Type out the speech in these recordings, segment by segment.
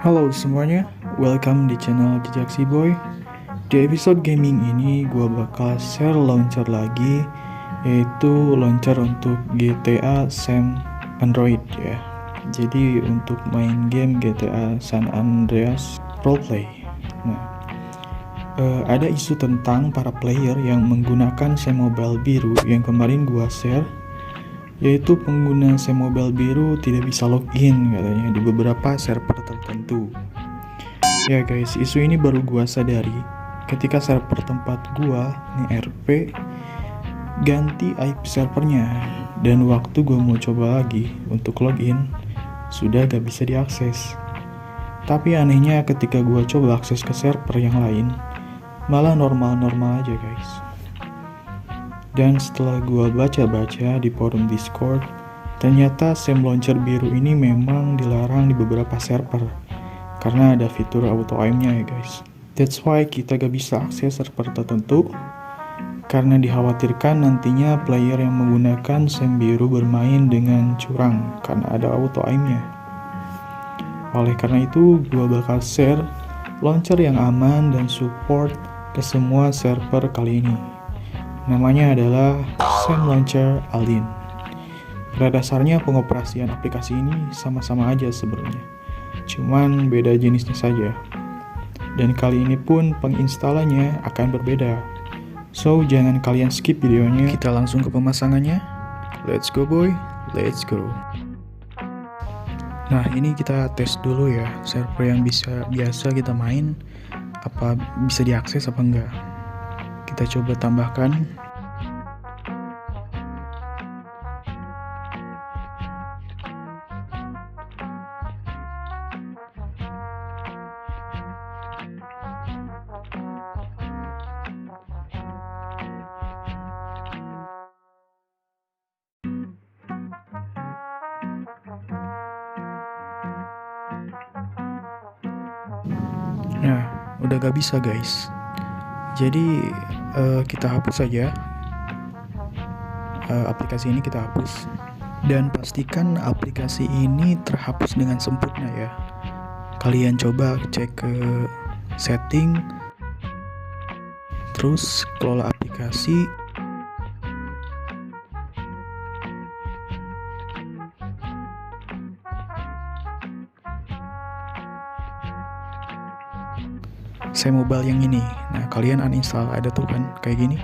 Halo semuanya, welcome di channel Jejak Si Boy. Di episode gaming ini gue bakal share launcher lagi, yaitu launcher untuk GTA San Android ya. Jadi untuk main game GTA San Andreas roleplay. Nah, ada isu tentang para player yang menggunakan SIM mobile biru yang kemarin gue share, yaitu pengguna SIM mobile biru tidak bisa login katanya di beberapa server tertentu. Ya guys, isu ini baru gua sadari ketika server tempat gua nih RP ganti IP servernya, dan waktu gua mau coba lagi untuk login sudah gak bisa diakses. Tapi anehnya ketika gua coba akses ke server yang lain malah normal-normal aja guys. Dan setelah gua baca-baca di forum Discord, ternyata SIM launcher biru ini memang dilarang di beberapa server karena ada fitur auto aim-nya ya guys. That's why kita gak bisa akses server tertentu karena dikhawatirkan nantinya player yang menggunakan SIM biru bermain dengan curang karena ada auto aim-nya. Oleh karena itu, gua bakal share launcher yang aman dan support ke semua server kali ini. Namanya adalah SIM Launcher Alin. Pada dasarnya pengoperasian aplikasi ini sama-sama aja sebenarnya, cuman beda jenisnya saja. Dan kali ini pun penginstalannya akan berbeda. So jangan kalian skip videonya, kita langsung ke pemasangannya. Let's go boy, let's go. Nah ini kita tes dulu ya, server yang biasa kita main apa bisa diakses apa enggak. Kita coba tambahkan. Nah, udah gak bisa guys. Jadi kita hapus saja aplikasi ini, kita hapus. Dan pastikan aplikasi ini terhapus dengan sempurna ya. Kalian coba cek ke setting, terus kelola aplikasi. SIM mobile yang ini. Nah, kalian uninstall, ada tuh kan kayak gini.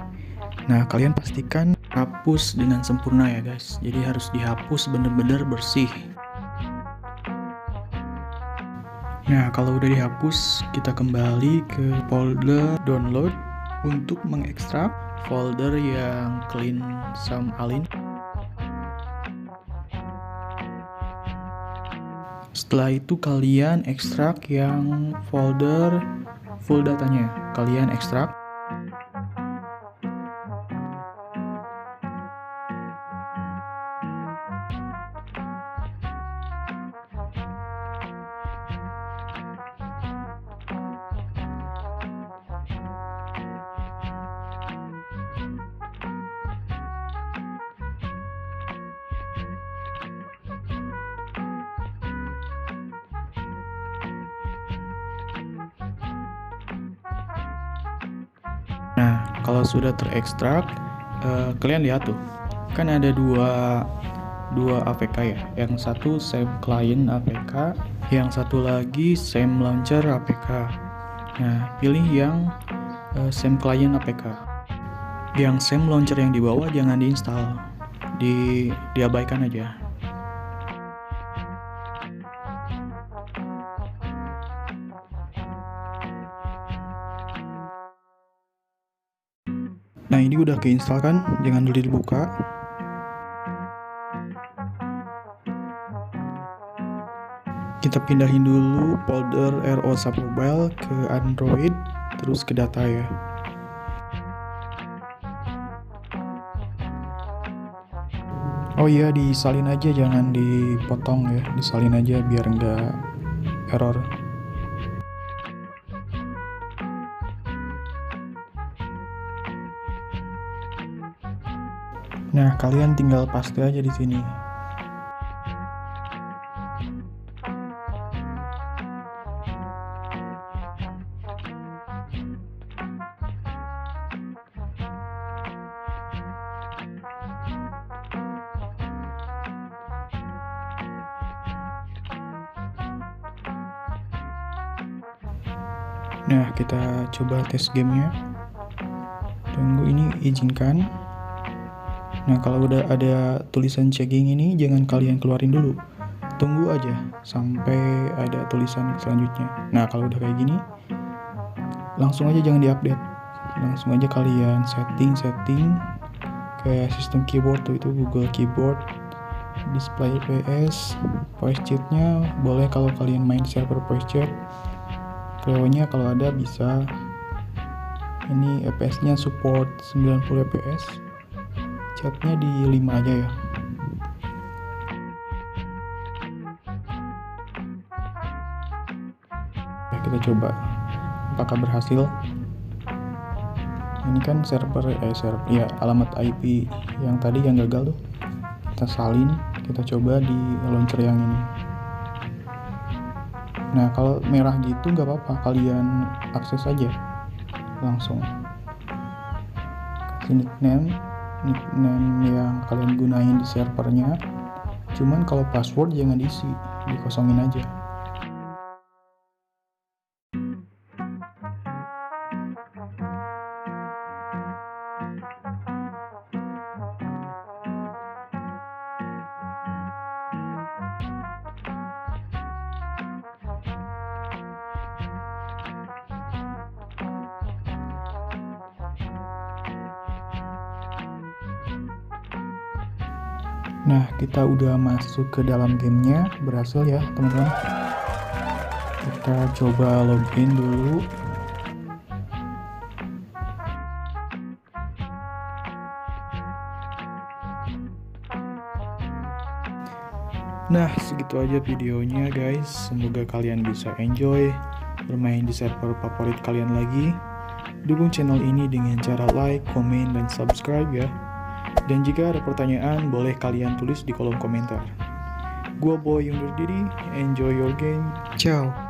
Nah, kalian pastikan hapus dengan sempurna ya guys. Jadi harus dihapus bener-bener bersih. Nah, kalau udah dihapus, kita kembali ke folder download untuk mengekstrak folder yang clean SIM Alin. Setelah itu kalian ekstrak yang folder full datanya, kalian ekstrak. Nah, kalau sudah terekstrak, kalian lihat tuh, kan ada dua APK ya. Yang satu SIM client APK, yang satu lagi SIM launcher APK. Nah, pilih yang SIM client APK. Yang SIM launcher yang di bawah jangan diinstal, diabaikan aja. Nah ini udah keinstall kan, jangan dulu dibuka. Kita pindahin dulu folder RO Submobile ke Android, terus ke data ya. Oh iya, disalin aja, jangan dipotong ya, disalin aja biar nggak error. Nah, kalian tinggal paste aja di sini. Nah, kita coba tes gamenya. Tunggu, ini izinkan. Nah, kalau udah ada tulisan checking ini, jangan kalian keluarin dulu. Tunggu aja sampai ada tulisan selanjutnya. Nah, kalau udah kayak gini, langsung aja jangan diupdate. Langsung aja kalian setting kayak sistem keyboard tuh, itu Google Keyboard, display PS, voice chatnya boleh kalau kalian main server voice chat. Cleo-nya kalau ada bisa. Ini FPS-nya support 90 fps. Chatnya di 5 aja ya. Kita coba apakah berhasil. Ini kan server ya, alamat IP yang tadi yang gagal tuh kita salin, kita coba di launcher yang ini. Nah, kalau merah gitu nggak apa-apa, kalian akses aja langsung. Kasih nickname yang kalian gunain di servernya. Cuman kalau password jangan diisi, dikosongin aja. Nah, kita udah masuk ke dalam gamenya, berhasil ya teman-teman. Kita coba login dulu. Nah, segitu aja videonya guys. Semoga kalian bisa enjoy bermain di server favorit kalian lagi. Dukung channel ini dengan cara like, komen, dan subscribe ya. Dan jika ada pertanyaan, boleh kalian tulis di kolom komentar. Gua Boy undur diri, enjoy your game, ciao.